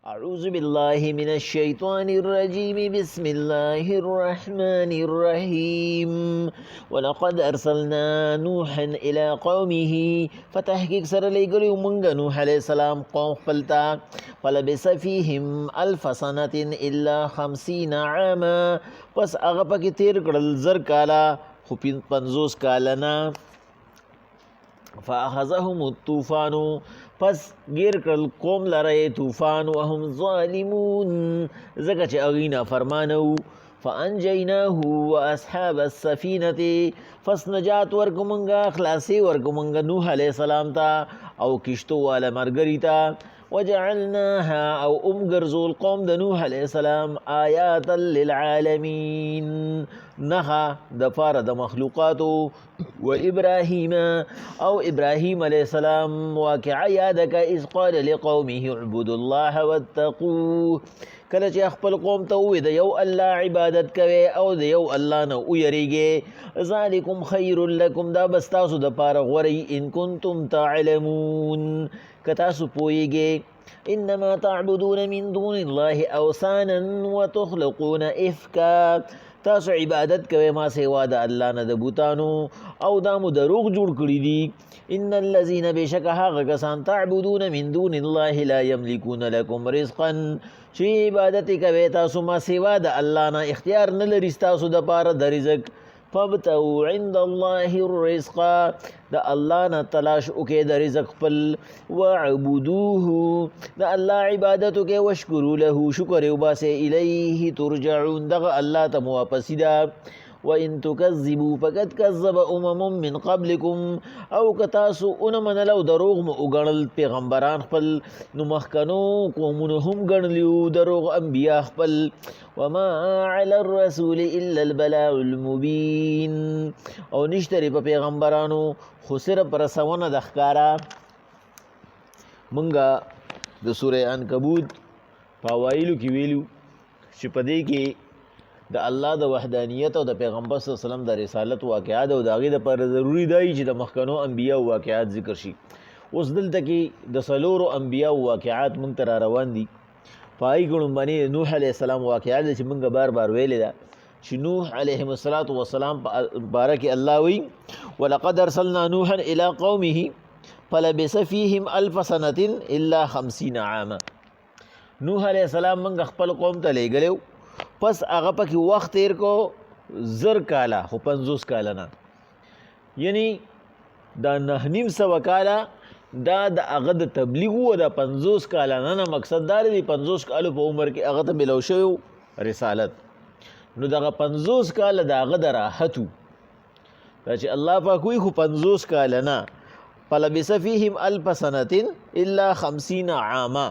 أعوذ بالله من الشيطان الرجيم بسم الله الرحمن الرحيم ولقد أرسلنا نوحا إلى قومه فتحقيق سر لګلو مونږ نوح عليه السلام قوم خپلتا فلبث فيهم ألف سنة إلا 50 عاما پس هغه پکې تیر کړل زر کالا خو 50 کالنا فأخذهم الطوفان پس گیر کړل قوم لره طوفان وهم ظالمون زکه چې هغوی نافرمانه وو فانجیناه واصحاب السفینة پس نجات ورکو مونږه خلاصي ورکو مونږه نوح علیه السلام ته او کشتو والا مرګري ته وجعلناها او ګرځول قوم د نوح علیه السلام آیاتا للعالمین نخا د پاره د مخلوقاتو و ابراهیم او ابراهیم علیه السلام واقعا یادک اذ قال لقومه اعبدوا الله واتقوه کله چې خپل قوم ته ووی د یو الله عبادت کوي او د یو الله نه ویریږي ذالکم خیر لکم دا بس تاسو د پاره غوری ان کنتم تعلمون که تاسو پوهیږئ انما تعبدون من دون الله اوثانا وتخلقون افکا تاسو عبادت کوئ ما سوا د الله نه د بوتانو او دا مو دروغ جوړ کړي دي ان الذين بشک هغه کسان تعبدون من دون الله لا يملكون لكم رزقا چې عبادت کوئ تاسو ما سوا د الله نه اختیار نه لري تاسو د پاره د رزق فابتغوا عند الله الرزق د الله نه تلاش وکئ د رزق خپل واعبدوه د الله عبادت وکئ واشکروا له شکر وباسئ الیه ترجعون دغه الله ته مو واپسی ده وَإِن تُكَذِّبُوا فَقَدْ كَذَّبَ أُمَمٌ مِّن قَبْلِكُمْ او کتاسو منلو دروغ مو وګڼل پیغمبران خپل نو مخکنو قومونو هم ګڼلیو دروغ انبیا خپل وما على الرسول الا البلاغ المبين او نشتري په پیغمبرانو خو صرف رسونه د ښکارا منګه د سوره عنکبوت پاوایلو کې ویلو چې په دې کې د الله د وحدانیت او د پیغمبر صلی الله علیه وسلم د رسالت واقعات او د هغې دپاره ضروري دی چې د مخکنو انبیاو واقعات ذکر شي اوس دلته کې د څلورو انبیاو واقعات موږ ته را روان دي په هغې کې لومبنې نوح علیه السلام واقعات چې موږ بار بار ویلې ده چې نوح علیه السلام په باره کې الله وایي ولقد ارسلنا نوحا الى قومه فلبث فيهم الف سنة الا 50 عاما نوح علیه السلام موږ خپل قوم ته لیږلی پس هغه پکې وخت تیر کو زر کالا خو 50 کاله نه یعنی دا 9.5 کاله دا د هغه د تبلیغ و د 50 کاله نه مقصد دا دی 50 کالو په عمر کې هغه ته ملو شوی رسالت نو دغه 50 کاله د هغه د راحتو دا چې الله پاک وایي خو 50 کاله نه فلبث فیهم الف سنة الا 50 عاما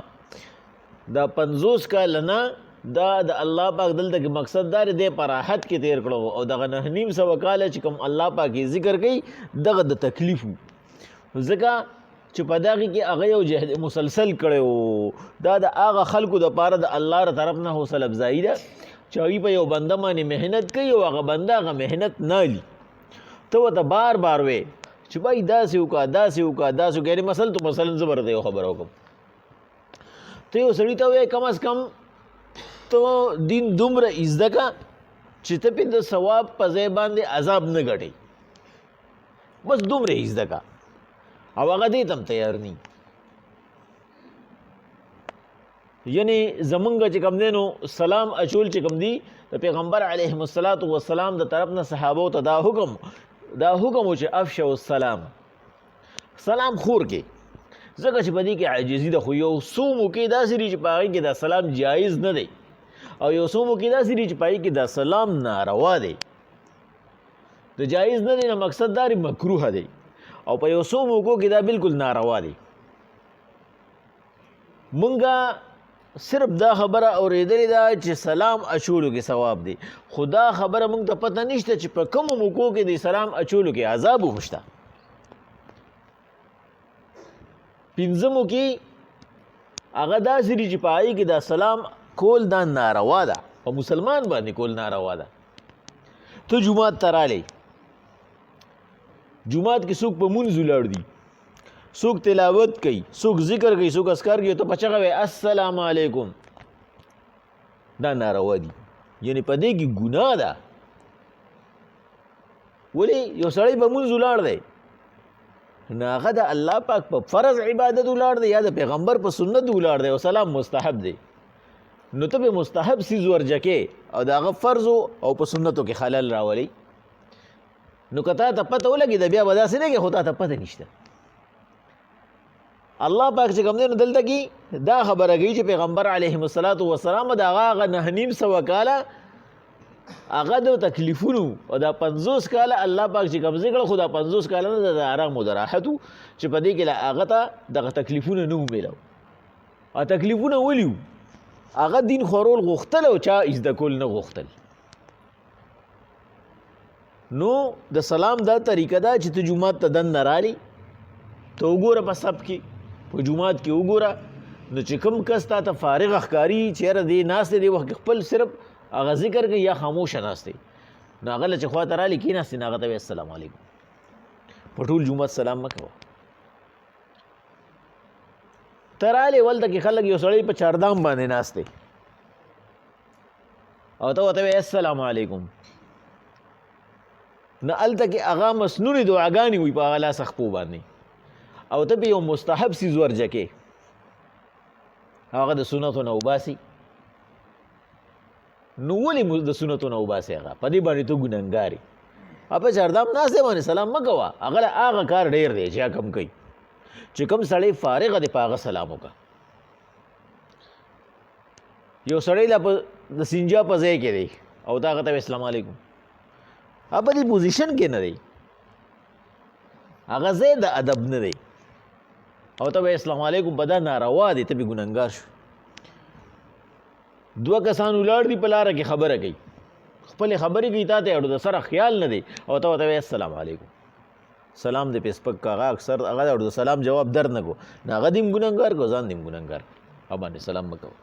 دا 50 کاله نه دا د الله پاک دلته کې مقصد دا دی په راحت کې تیر کړو او دغه 9.5 کاله چې کوم الله پاک ذکر کوي دغه د تکلیف ځکه چې په دغه کې هغه یو جهد مسلسل کړو دا د هغه خلکو د پاره د الله تر طرف نه حوصله افزایی ده چې هغوی په یو بنده باندې محنت کوي او هغه بنده هغه محنت نه لي ته ورته بار بار وې چې بای داسې وکړه داسې وکړه داسې وکړه یعنې مثلا زه به درته یو خبره وکړم ته یو سړي ته وې کم از کم تو دین دومره ازده کا چې ته پې د ثواب په ځای باندې عذاب نه ګټې بس دومره ازده کا او هغه دې ته هم تیار نی یعنی زمونږ چې کوم دی نو سلام اچول چې کوم دی د پیغمبر علیهم السلام د طرف نه صحابو ته دا حکم و چې افشوا السلام سلام خور کې ځکه چې په دې کې عاجزي ده خو یو څو موقع داسې دي چې په هغې کې دا سلام جایز نه دی او یو څو موقع داسې دي چې په هغې کې دا سلام ناروا دی د جایز نه دی نه مقصد دا مکروه دی او په یو څو موقعو کې دا بالکل ناروا دی مونږه صرف دا خبره اورېدلې ده چې سلام اچولو کې ثواب دی خو دا خبره مونږ ته پته نشته چې په کومو موقعو کې د سلام اچولو کې عذاب هم شته پنځمو کې هغه داسې دي چې په هغې کې دا سلام کول دا ناروا ده په مسلمان باندې کول ناروا ده ته جومات ته رالی جومات کې څوک په مونځ ولاړ دي څوک تلاوت کوي، څوک ذکر کوي، څوک اذکار کوي، ته په چغه وایې السلام علیکم، دا ناروا دي. یعنې په دې کې ګناه ده. ولې یو سړی به مونځ ولاړ دی، نو هغه د الله پاک په فرض عبادت ولاړ دی یا د پیغمبر په سنت ولاړ دی او سلام مستحب دی، نو ته به مستحب څیز ورجکې او د هغه فرضو او په سنتو کې خلل راولي. نو که تا ته پته ولګېده بیا به داسې نه کې، خو تا ته پته نشته. الله پاک چې کوم دی نو دلته کې دا خبره کوي چې پیغمبر علیهم الصلاة والسلام د هغه 9.5 کاله هغه د تکلیفونو او دا 50 کاله الله پاک چې قبضه کړه، خو دا 50 کاله نه د آرام او د راحت چې په دې کې هغه ته دغه تکلیفونه نه ومیلو. او تکلیفونه ولي وو؟ هغه دین خورول غوښتل او چا زده کول نه غوښتل. نو د سلام دا طریقه ده چې ته جومات ته دننه رالي، ته وګوره په صف کې، په جومات کې وګوره، نو چې کوم کس تا ته فارغ ښکاري چېرې دی ناست دی وخت خپل صرف هغه ذکر کوي یا خاموشه ناست دی، نو هغه له چې خوا ته رالي کېناستې، نو هغه ته وایي السلام علیکم. په ټول جومات سلام مه کوه. ته رالې ولته کې خلک یو سړی په چاردام باندې ناست دی او ته ورته وایې السلام علیکم، نه هلته کې هغه مسنونې دعاګانې وي په هغه لاس خپو باندې، او ته پې یو مستحب څیز ورجکې، هغه د سنتو نه وباسي. نو ولې د سنتو نه وباسي؟ هغه په دې باندې ته ګنهګار یې. په چاردام ناست دی باندې سلام مه کوه، هغه له هغه کار ډېر دی چې کم کوي، چې کوم سړی فارغه دی په هغه سلام وکړه. یو سړی لا د سینجا په ځای کې دی او تا هغه ته السلام علیکم، هغه په دې پوزیشن کې نه دی، هغه ځای د ادب نه دی، او ته وایې السلام علیکم، په دا ناروا دی، ته بې ګنهګار شو. 2 کسان ولاړ دي په لاره کې خبره کوي، خپلې خبرې کوي، تا ته اړو د سره خیال نه دی، او ته ورته وایې السلام علیکم، سلام دې پې سپک که، هغه اکثر هغه د اړو د سلام جواب در نه کو، نو هغه دې هم ګنهګار کو، ځان دې هم ګنهګار، هغه باندې سلام مه کوه.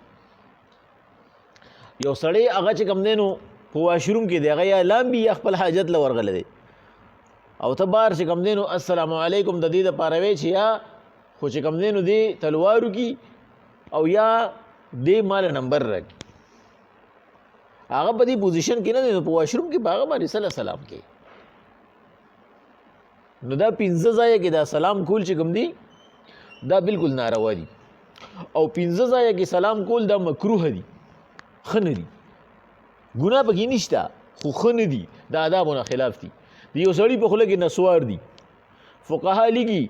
یو سړی هغه چې کوم دی نو په واشروم کې دی، هغه یا لامبي یا خپل حاجت له ورغلی دی، او ته بار چې کوم دی نو السلام علیکم د دې دپاره وایې چې یا خو چې کوم دی نو دې تلوارو کی او یا دې مال نمبر راکړي، هغه په دې پوزیشن کې نه دی، نو په واشروم کې په هغه باندې سلام کوي. نو دا 15 ځایه کې دا سلام کول چې کوم دی دا بالکل ناروا دي، او 15 ځایه کې سلام کول دا مکروه دي، ښه نه دي. ګناه پکې نشته خو ښه نه دي، د آدابو نه خلاف دي. د یو سړي په خوله کې نسوار دي، فقها لیکي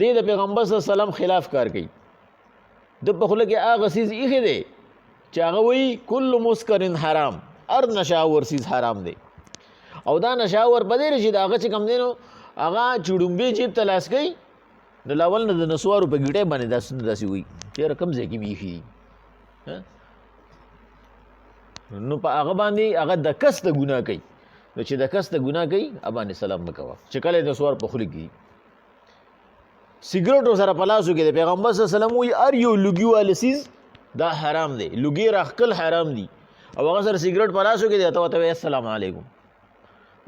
دی د پیغمبر صلی الله علیه وسلم خلاف کار کوي. د په خوله کې هغه څیز ایښی دی چې هغه وایي کل مسکرن حرام، هر نشاور څیز حرام دی. او دا نشاور په دې چې د هغه چې کوم دی نو هغه چوډومبې جیب ته لاس کوي، د لاول نه د نسوارو په ګیټۍ باندې داسې وایي چېرې کوم ځای کې مې ایښي دي، نو په هغه باندې هغه د کس د ګناه کوي. نو چې د کس د ګناه کوي هغه باندې سلام مه کوه، چې کله د نسوار په خوله کې سیګریټو سره په لاسو کې د پیغمبر صلی الله علیه وسلم وایي هر یو لوګي والی څیز دا حرام دی، لوګي راښکل حرام دي، او هغه سره سیګریټ په لاسو کې دی، ته ورته وایې السلام علیکم،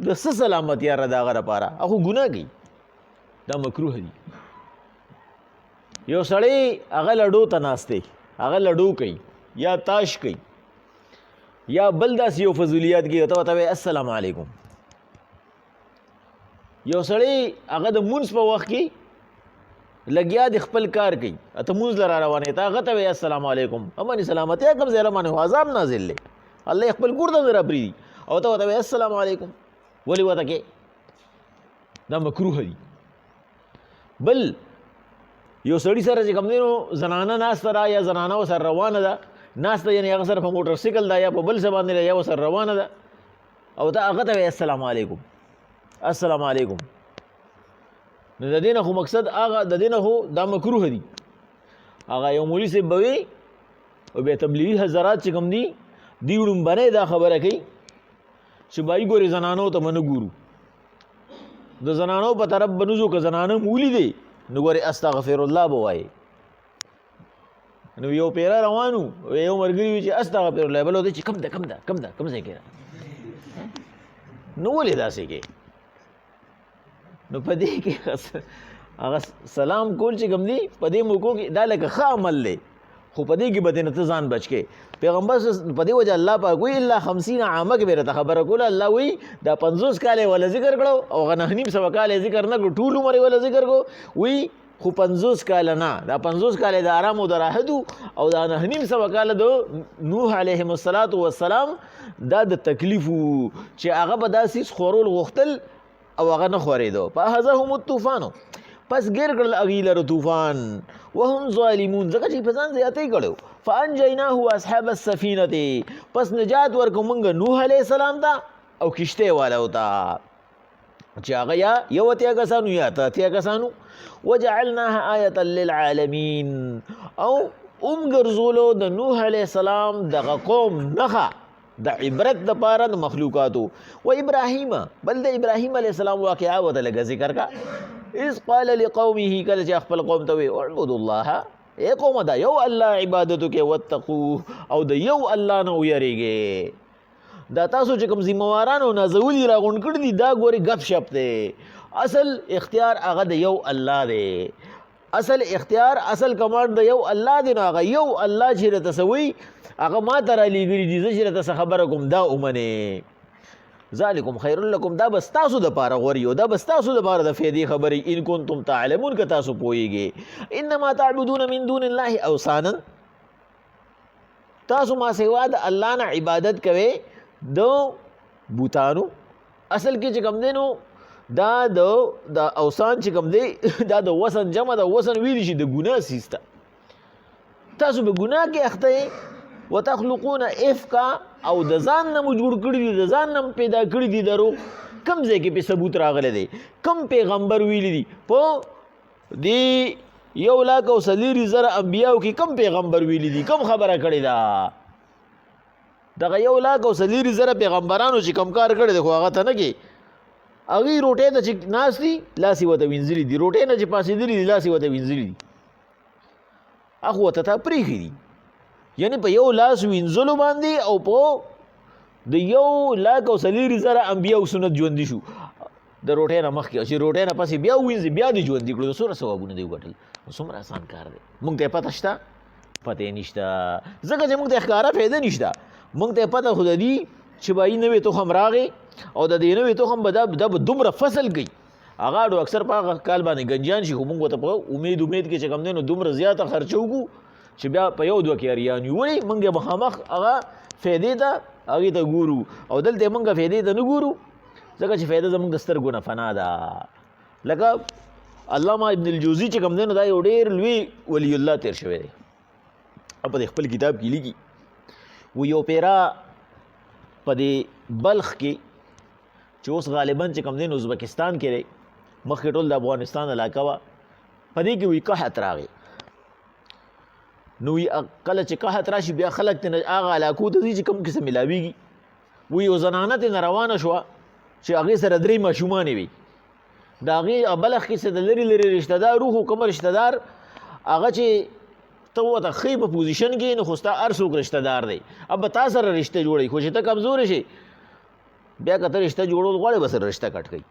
د څه سلامتیا را د هغه لپاره؟ هغه ګناه کوي، دا مکروه دي. یو سړی هغه لډو ته ناست دی، هغه لډو کوي یا تاش کوي یا بل داسې یو فضولیات کوي، ته ورته وایې السلام علیکم. یو سړی هغه د مونځ په وخت کې لګیا د خپل کار کوي، ته مونځ له را روانې، ته هغه ته وایې السلام علیکم، امن سلامتیا کوم ځای باندې عذاب نازل دی، الله خپل کور ته را پرېږدي، او ته ورته وایې السلام علیکم، ولې ورته کې؟ دا مکروه دي. بل یو سړي سره چې کوم دی نو زنانه ناسته ده یا زنانه ورسره روانه ده، ناسته یعنې هغه سره په موټر سایکل ده یا په بل څه باندې ده یا ورسره روانه ده، او ته هغه ته وایې السلام علیکم، السلام علیکم. نو د دې نه خو مقصد هغه د دې نه خو دا مکروه دي. هغه یو مولي صاحب به وي او بیا تبلیغي حضرات چې کوم دي دوی ړومبنۍ دا خبره کوي چې بای ګورې زنانو ته به نه ګورو، د زنانو په طرف به نه ځو، که زنانه م ولیدې نو ګورې استغفر الله به وایې. نو یو پیره روان و، یو ملګري وي چې استغفر الله، بل ورته چې کم ده کوم ځای کې ده، نو ولې داسې کې؟ نو په دې کې هغه سلام کول چې کوم دی په دې موکو کې دا لکه ښه عمل دی خو په دې کې به دې نه ته ځان بچ کې پیغمبر په دې وجه الله پاک وایي الا 50 عامه کې به راته خبره کوله الله وایي دا 50 کاله ولا ذکر کړو او هغه 9.5 کاله ذکر نه کړو ټول عمر ولا ذکر کړو وایي خو 50 کاله نه دا 50 کاله د آرام او د راحت او دا 9.5 کاله د نوح علیه السلام دا د تکلیف چې هغه به داسې خورول غوښتل او هغه نه خورېدو فاخذهم الطوفان پس ګیر کړل هغوی لره طوفان وهم ظالمون ځکه چې په ځان زیاتی کړی فانجیناه واصحاب السفینة پس نجات ورکو موږ نوح علیه السلام ته او کشتۍ والاو ته چې هغه یا یو اتیا کسانو یا اته اتیا کسانو وجعلناها آیة للعالمین او ګرځولو د نوح علیه السلام دغه قوم نښه د عبرت دپاره د مخلوقاتو و ابراهیم بل د ابراهیم علیه السلام واقعه ورته لږه ذکر کا اذ قال لقومه کله چې خپل قوم ته وی اعبدوا الله ای قوم دا یو الله عبادتو کې واتقوه او د یو الله نه ویریږئ دا تاسو چې کوم ذمواران او نازولي راغونډ کړي دي دا ګوري گپ شپ دی اصل اختیار هغه د یو الله دی اصل اختیار اصل کمانډ د یو الله دی نو هغه یو الله چې راته سوی هغه ما ته رالیږلي دي زه چې راته خبره کوم دا ومنې ذالکم خیر لکم دا بس تاسو دپاره غوره یو دا بس تاسو دپاره د فایدې خبرې ان کنتم تعلمون که تاسو پوهیږئ انما تعبدون من دون الله اوثانا تاسو ما سوا د الله نه عبادت کوئ د بوتانو اصل کې چې کوم دی نو دا د اوثان چې کوم دی دا د وسن جمع د وسن ویلی شي د ګناه سیز ته تاسو به ګناه کې اخته یې وتخلقون افکا او د ځان نه مو جوړ کړي دي د ځان نه پیدا کړي دي درو کم ځای کې په ثبوت راغلی دی کم پیغمبر ویلی دي په دې 1,40,000 انبیاو کې کم پیغمبر ویلی دي کم خبره کړې ده دغه 1,40,000 پیغمبرانو چې کم کار کړی دی خو هغه ته نه کې هغوی روټۍ ته چې ناست دي لاسې ورته وینځلي دي روټۍ نه چې پاسېدلي دي لاسې ورته وینځلي دي هغه ورته تا پرېښي دي یعنی په یو لاس وینځلو باندې او په د 1,40,000 انبیاو سنت ژوندي شو د روټۍ نه مخکې چې روټۍ نه پسې بیا ووینځي بیا دې ژوندي کړو څومره ثوابونه دی وګټل څومره اسان کار دی موږ ته پته شته پته یې نشته ځکه چې موږ ته ښکاره فایده نشته موږ ته پته خو د دې چې به نوی تخم راغی او د دې نوی تخم به دا به دومره فصل کوي هغه اډو اکثر په هغه کال باندې ګنجان شي خو موږ ورته په امید کې چې کوم دی نو دومره زیاته خرچه وکړو چې بیا په یو دوه کې اریان یو ولې موږ مخامخ هغه فایدې ته هغې ته ګورو او دلته موږ فایدې ته نه ګورو ځکه چې فایده زموږ د سترګو نه فنا ده لکه علامه ابن الجوزي چې کوم دی نو دا یو ډېر لوی ولی الله تیر شوی دی او په خپل کتاب کې لیکي و یو پیرا په دې بلخ کې چې اوس غالبا چې کوم دی نو ازبکستان کې دی مخکې ټول د افغانستان علاقه وه په دې کې وی قحط راغی نو کله چې قحط راشي بیا خلک ته هغه علاقو ته ځي چې کوم کیسه میلاویږي وی یو زنانه ته نه روانه شوه چې هغې سره 3 ماشومانې وي د هغې بلخ کې څه د لرې لرې رشته دار وخو کوم رشته دار هغه چې ته ورته ښې په پوزیشن کې نو خو ستا هر څوک رشته دار دی اب به تا سره رشته جوړوي خو چې ته کمزورې شي بیا که ته رشته جوړول غواړې به سره رشته کټ کوي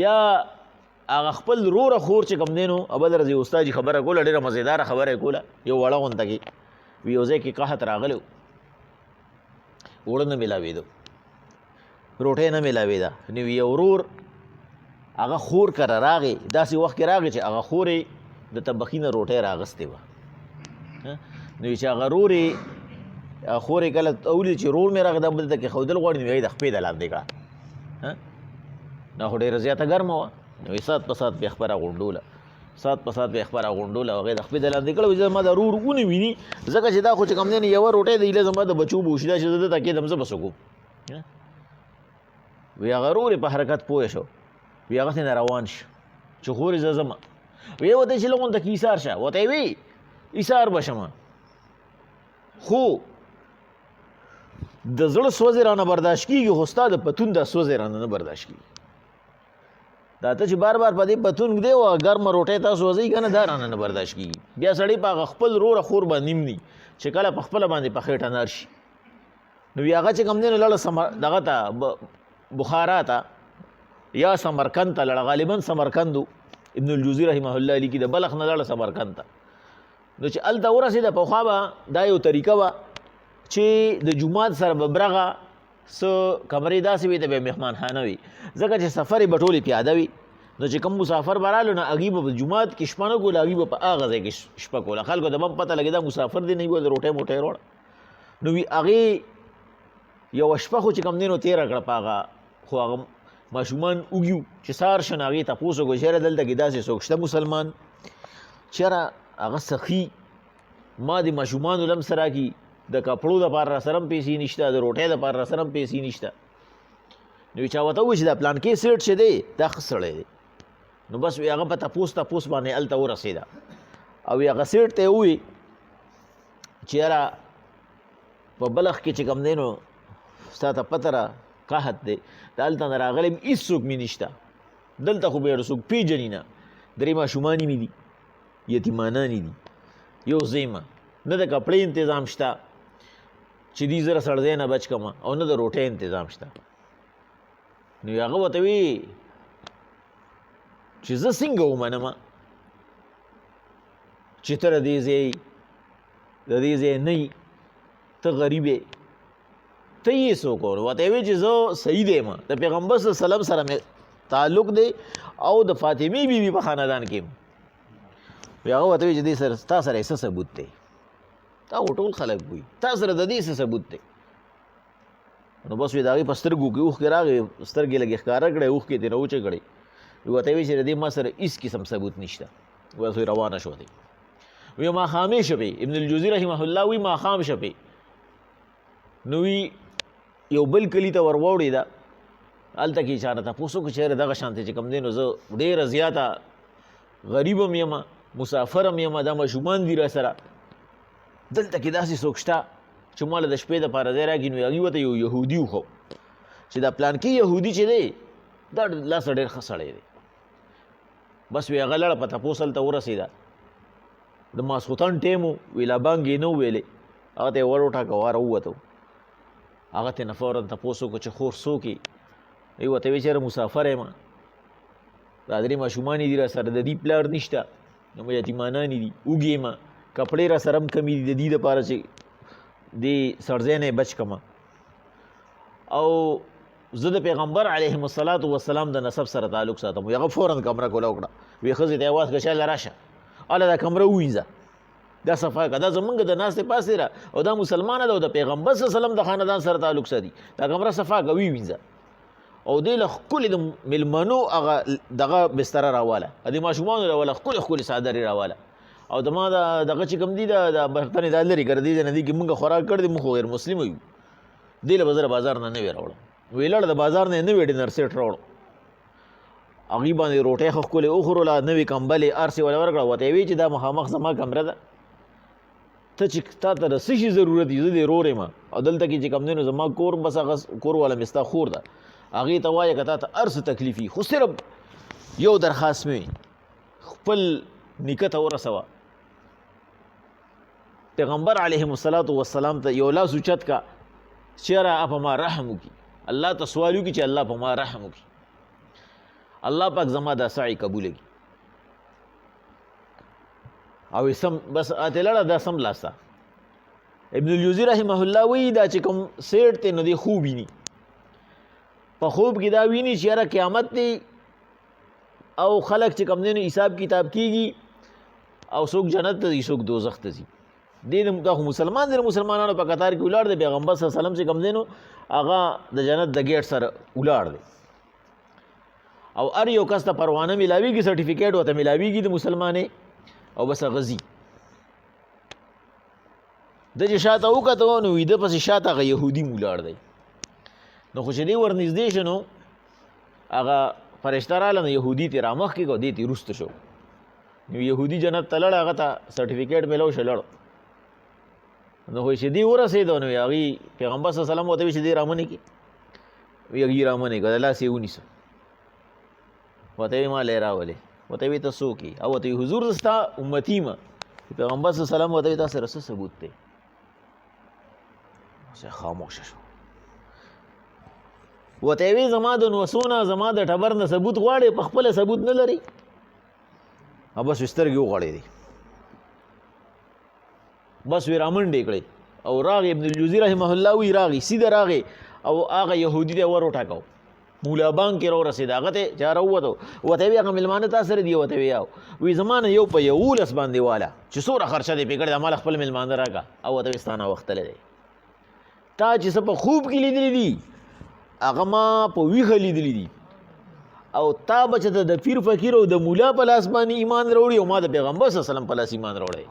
بیا هغه خپل روره خور چې کوم دی نو بل ورځ یو استاد خبره کوله ډېره مزېداره خبره یې کوله یو وړه غونته کې وي یو ځای کې قحط راغلی اوړه نه میلاوېده روټۍ نه میلاوېده نو یو ورور هغه خور کره راغی داسې وخت کې راغی چې هغه خور یې د طبخي نه روټۍ راغستې وه نو چې هغه رور یې خور یې کله اولي چې رور مې راغی دا بل ته کې ښودل غواړي نو یې د خپې د لاندې کړه دا خو ډېره زیاته ګرمه وه نو سات په سات بیا خپره غونډوله سات په سات بیا خپره غونډوله هغې د خپې د لاندې کړه زما د رور ونه ویني ځکه چې دا خو چې کوم دی نو یوه روټۍ د ایله زما د بچو به وشي دا چې زه دته کېدم زه به څه کوم وی هغه رور په حرکت پوه شو وی هغه ته نه روان شو چې خورې زه ځمه وی ورته چې لږ غونته کې ایسار شه ورته یې وی ایسار به شمه خو د زړه سوځې رانه برداشت کېږي خو ستا د پتون دا سوځې رانه نه برداشت کېږي دا ته چې بار بار په دې پتون دی او ګرمه روټۍ تاسو وځئ که نه دا رانه نه برداشت کېږي بیا سړی په هغه خپل روره خور باندې نیم دي چې کله په خپله باندې په خېټه نر شي نو بیا هغه چې کوم دی نو لړه دغه ته بخارا ته یا سمرکند ته لړه غالبا سمرکند ابن الجوزی رحمه الله لیکي د بلخ نه لاړه سمرقند ته. نو چې هلته ورسېده پخوا به دا یو طریقه وه چې د جومات سره به برغه څه کمرې داسې وي ته به یې مهمانخانه وي، ځکه چې سفر یې به ټولې پیاده وي. نو چې کوم مسافر به رالو نه هغوی به په جومات کې شپه نه کوله، هغوی به په هغه ځای کې شپه کوله. خلکو ته به هم پته لګېده مسافر دی نه وي د روټۍ موټۍ روړه. نو وي هغې یوه شپه خو چې کوم دی نو تېره کړه په هغه، خو هغه ماشومان وږي وو چې سهار شو نو هغې تپوس وکړو چېرې دلته کې داسې څوک شته مسلمان چېرې هغه سخي ما د ماشومانو لم سره کي د کپړو دپاره را سره هم پیسې نشته، د روټۍ دپاره را سره هم پیسې نشته. نو چا ورته ووایي چې دا پلانکې سیټ چې دی دا ښه سړی دی. نو بس وی هغه په تپوس باندې هلته ورسېده او هغه سیټ ته یې ووایي چې یاره په بلخ کې چې کوم دی نو ستا ته پته را قحط دی، د هلته نه راغلی م هېڅوک مې نشته، دلته خو به یې څوک پېژني نه، 3 ماشومان مې دي یتیمانان دي، یو ځایمه نه د کپړې انتظام شته چې دې زره سړځی نه بچ کړمه او نه د روټۍ انتظام شته. نو هغه ورته وی چې زه څنګه ومنمه چې ته د دې ځای نه یي، ته غریب یې، ته یې څوک و؟ ورته یې وی چې زه صحیح دی یم، د پیغمبر صلی الله علیه وسلم سره مې تعلق دی او د فاطمې بیبي په خاندان کې یم. هغه ورته وی چې دې سره ستا سره یې څه ثبوت دی؟ تا خو ټول خلک وایي تا سره د دې څه ثبوت دی؟ نو بس وی د هغې په سترګو کې اوښکې راغې، سترګې لږې ښکاره کړی، اوښکې ترې راوچې کړې. ورته وی چې د دې ما سره هېڅ قسم ثبوت نشته. بس وی روانه شوه دی. وی ماښامې شپې ابن الجوزي رحمه الله وی ماښام شپې نو وی یو بل کلي ته ور واوړېده، هلته کې چا نه تپوس وکړو چې یاره دغه شانتې چې کوم دی نو زه ډېره زیاته غریب هم یم، مسافر هم یم، دا ماشومان دي را سره، دلته کې داسې څوک شته چې ماله د شپې دپاره ځای راکړي. نو هغوی ورته یو یهودي وښو چې دا پلانکي یهودي چې دی دا لاسه ډېر ښه سړی دی. بس وی هغه لړه په تپوس هلته ورسېده، د ماسخوتن ټیم و، وی لا بانګ یې نه وویلې، هغه ته یې ور وټاکه واره ووتو. هغه ترې نه فوراً تپوس وکړو چې خور څوک یې؟ وی ورته وی چې یاره مسافر یم، دا 3 ماشومان دي را سره، د دې پلار نشته، نو یتیمانان دي، وږي یم، کپړې را سره هم کمې دي د دې دپاره چې دې سړځی نه یې بچ کړمه، او زه د پیغمبر علیهم الصلاة والسلام د نسب سره تعلق ساتم. هغه فوراً کمره کوله وکړه، وی ښځې ته یې واس کړه چاله راشه هله دا کمره ووینځه، دا صفا کړه، دا زمونږ د ناستې پاسې را او دا مسلمانه ده او د پیغمبر صلی الله علیه وسلم د خاندان سره تعلق ساتي، دا کمره صفا کړه ووینځه. او دې له ښکلې د مېلمنو هغه دغه بستره راواله، د ماشومانو راواله، ښکلې صادرې راواله، او دما دغه چې کوم دي د برتن دا لرې کړه، دې نه دي کې مونږ خوراک کړ دی، مونږ خو غیر مسلمه یو، دې له به زه بازار نه وی راوړم. وی لړ د بازار نه یې نوی ډینر سیټ راوړو، هغوی باندې روټۍ ښه ښکلې وخوړله، نوې کمبلې هر څه وله ورکړه. ورته یې وی چې دا مخامخ زما کمره ده، ته چې تا ته د څه شي ضرورت وي زه دې رور یم، او دلته کې چې کوم دی نو زما کور بس هغه کور والا مې ستا خور ده، هغې ته وایه که تا ته هر څه تکلیف وي، خو صرف یو درخواست مې خپل نیکه ته ورسوه، پیغمبر علیهم الصلاة والسلام ته یو لاس اوچت کا چې یاره په ما رحم وکړي، الله ته سوال وکړي چې الله په ما رحم وکړي، الله پاک زما دا سعی قبوله کړي. او سم بس اته لړه دا سم لاسته. ابن الجوزی رحمه الله وی دا چې کوم سیټ ته نو دی خوب ویني، په خوب کې دا ویني چې یاره قیامت دی او خلک چې کوم دی نو حساب کتاب کېږي او څوک جنت ته ځي څوک دوزخ ته ځي. دا خو مسلمان دی، مسلمانانو په قطار کې ولاړ دی، پیغمبر صلی الله علیه وسلم چې کوم دی نو هغه د جنت د ګیټ سره ولاړ دی، او هر یو کس ته پروانه میلاویږي، سرټیفیکیټ ورته میلاویږي د مسلمانۍ، او بس هغه ځي. ده چې شاته وکتو نو ویده پسې شاته هغه یهودي ولاړ دی. نو خو چې دی ورنږدې شو نو هغه فرشته راله، نو یهودي ترې رامخکې کړو، دې ترې وروسته شو. نو یهودي جنت ته لړ، هغه ته سرټیفیکیټ میلاو شو، لړ. نو خو چې دی ورسېدو نو هغې پیغمبر صلی الله علیه وسلم ورته وی چې دی رامنې کړي، وی هغې رامنې کړه، د لاس یې ونیسه، ورته وی ما لی راولې، ورته وی ته څوک یې؟ او ورته وی حضور زه ستا امتي یم. پیغمبر صلی الله علیه وسلم ورته وی تا سره څه ثبوت دی؟ خاموشه شو. ورته وی زما د نوسونه زما د ټبر نه ثبوت غواړې، په خپله ثبوت نه لري؟ او بس سترګې وغړېدې، بس وی رامنډې کړې او راغی ابن الجوزي رحمه الله وی راغی سیده راغی او هغه یهودي ته ور وټاکاو، مولا بانک کې راورسېد، هغه ته چا راووتو، ورته وی هغه مېلمانه تا سره دي؟ ورته وی وی زما نه یو په 11 باندې والا چې څومره خرچه دې پې کړې ده مال خپل مېلمانه راکړه. او ورته وی ستا ناوختلی دی، تا چې څه په خوب کې لیدلي دي هغه ما په ویښه لیدلي دي، او تا به چې د پیر فقیر او د مولا په لاس باندې ایمان راوړي او ما د پیغمبر صلی الله علیه وسلم په لاس ایمان راوړی.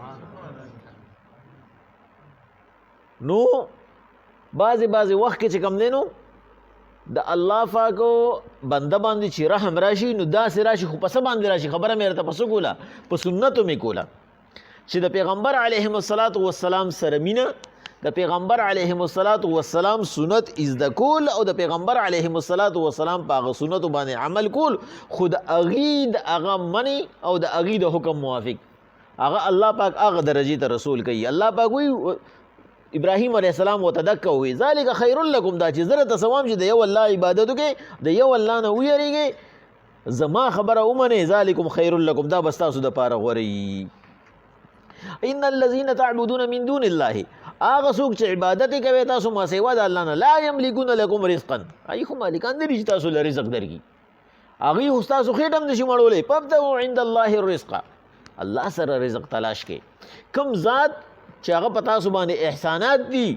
نو بعضې وخت کې چې کوم دی نو د الله پاکو بنده باندې چې رحم راشي نو داسې راشي، خو په څه باندې راشي خبره مې درته په څه کوله، په سنتو مې کوله چې د پیغمبر علیهم الصلاة والسلام سره مینه، د پیغمبر علیهم الصلاة والسلام سنت ازده کول او د پیغمبر علیهم الصلاة والسلام په هغه سنتو باندې عمل کول، خو د هغې د هغه منی او د هغې د حکم موافق هغه الله پاک هغه درجې ته رسول کوي. الله پاک وی ابراهیم علیه السلام وتدک وی ذالک خیر لکم، دا چې زره ته ثواب چې د یو الله عبادت وکړئ، د یو الله نه ویریږئ، زما خبره ومنئ، ذالکم خیر لکم، دا به ستاسو دپاره غوره وي. ان الذین تعبدون من دون الله، هغه څوک چې عبادت یې کوئ تاسو ما سوا د الله نه، لا یملکون لکم رزقا، هغوی خو مالکان نه دي چې تاسو له رزق درکړي، هغوی خو ستاسو خېټه هم نشي مړولی. فابتغوا عند الله الرزق، الله سره رزق تلاش کړئ، کوم ذات چې هغه په تاسو باندې احسانات دي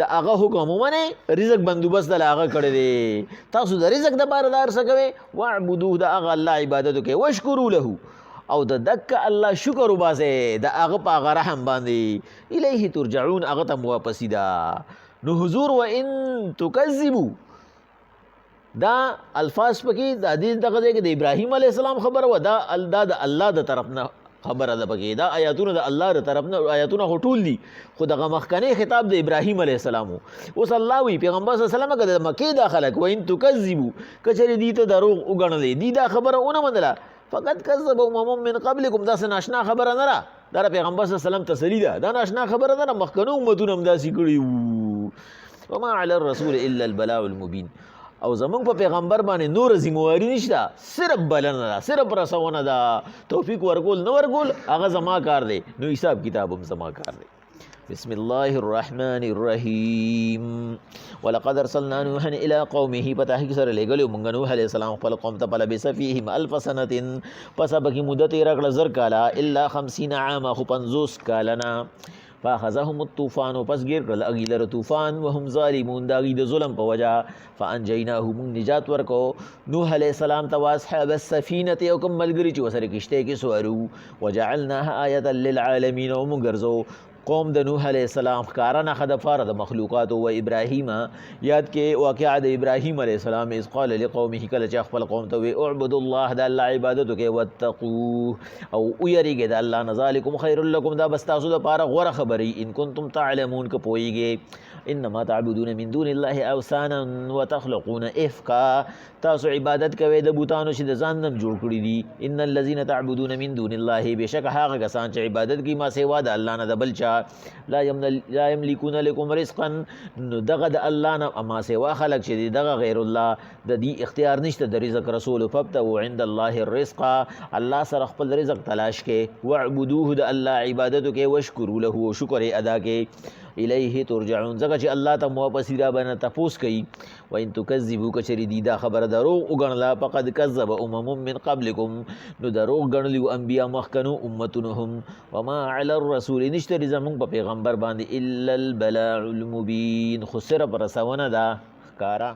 د هغه حکم ومنئ، رزق بندوبست دله هغه کړی دی، تاسو د رزق دپاره دا هر څه کوئ، واعبدوه، د هغه الله عبادت وکړئ، واشکرو له، او د دکه الله شکر وباسئ د هغه په هغه رحم باندې، الیه ترجعون، هغه ته واپسي ده. نو حضور و ان تکذبو دا الفاظ پکې د حدیث دغه ځای کې د ابراهیم علیه السلام خبره وه، دا د الله د طرف نه خبره ده پکې، دا آیاتونه د الله د طرف نه، آیاتونه خو ټول دي خو دغه مخکنی خطاب د ابراهیم علیه السلام و. اوس الله وی پیغمبر صلی الله علیه وسلم که د مکې دا خلک و ان تکذبو که چېرې دي ته دروغ وګڼلی، دي دا خبره ونه منله، فقط کذب امم من قبلکم، داسې ناشنا خبره نه ده، دا د پیغمبر صلی الله علیه وسلم تسلي ده، دا ناشنا خبره نه ده، مخکنو امتونه هم داسې کړي وو. وما علی الرسول الا البلاغ المبین، او زمونږ په پیغمبر باندې نور ذمہواري نشته، صرف بلنه ده، صرف رسونه ده، توفیق ورکول نه ورکول هغه زما کار دی، نو حساب کتاب هم زما کار دی. بسم الله الرحمن الرحیم. ولقد ارسلنا نوحا الى قومه، په تحقیق سره لېږلی موږ نوح علیه السلام خپل قوم ته، فلبث فیهم 1000 سنة، پس پکې مدت یې راکړه 1000 کاله، الا 50 عاما، خو 50 کاله نه. فاخذهم الطوفان، پس ګیر کړل هغوی لره طوفان، وهم ظالمون، د هغوی د ظلم په وجه. فانجیناه، موږ نجات ورکو نوح علیه السلام ته، واصحاب السفینة، او کوم ملګري چې ورسره کشتۍ کې سوارو، وجعلناها آیة للعالمین، او موږ ګرځو قوم د نوح علیه السلام ښکاره نښه د پاره د مخلوقاتو. و ابراهیم، یاد کې واقعه د ابراهیم علیه السلام، اذ قال لقومه، کله چې خپل قوم ته وی اعبدوا الله، د الله عبادت وکړئ، واتقوه، او ویریږئ د الله نه، ذالکم خیر لکم، دا به ستاسو دپاره غوره خبرې، ان کنتم تعلمون، که پوهیږئ. انما تعبدون من دون الله اوثانا وتخلقون افکا، تاسو عبادت کوئ د بوتانو چې د ځان نه جوړ کړي دي. ان الذین تعبدون من دون الله، بېشک هغه کسان چې عبادت کوي ما سوا د الله نه د بل چا، لا یملکون لکم رزقا، نو دغه د الله نه ما سوا خلق چې دي دغه غیر الله د دې اختیار نشته د رزق رسول. فابتغوا عند الله الرزق، الله سره خپل رزق تلاش کې، واعبدوه، د الله عبادت کې، واشکروا له، شکر ادا کې، الیه ترجعون، ځکه چې الله ته واپس را باندې تپوس کوي. و ان تکذبوا، که چېرې دي دا خبره دروغ وګڼله، فقد کذب امم من قبلکم، نو دروغ ګڼلي وو انبیا مخکنو امتونو هم. وما علی الرسول، نشته دی زمونږ په پیغمبر باندې الا البلاغ المبین، خو صرف رسونه ده ښکاره.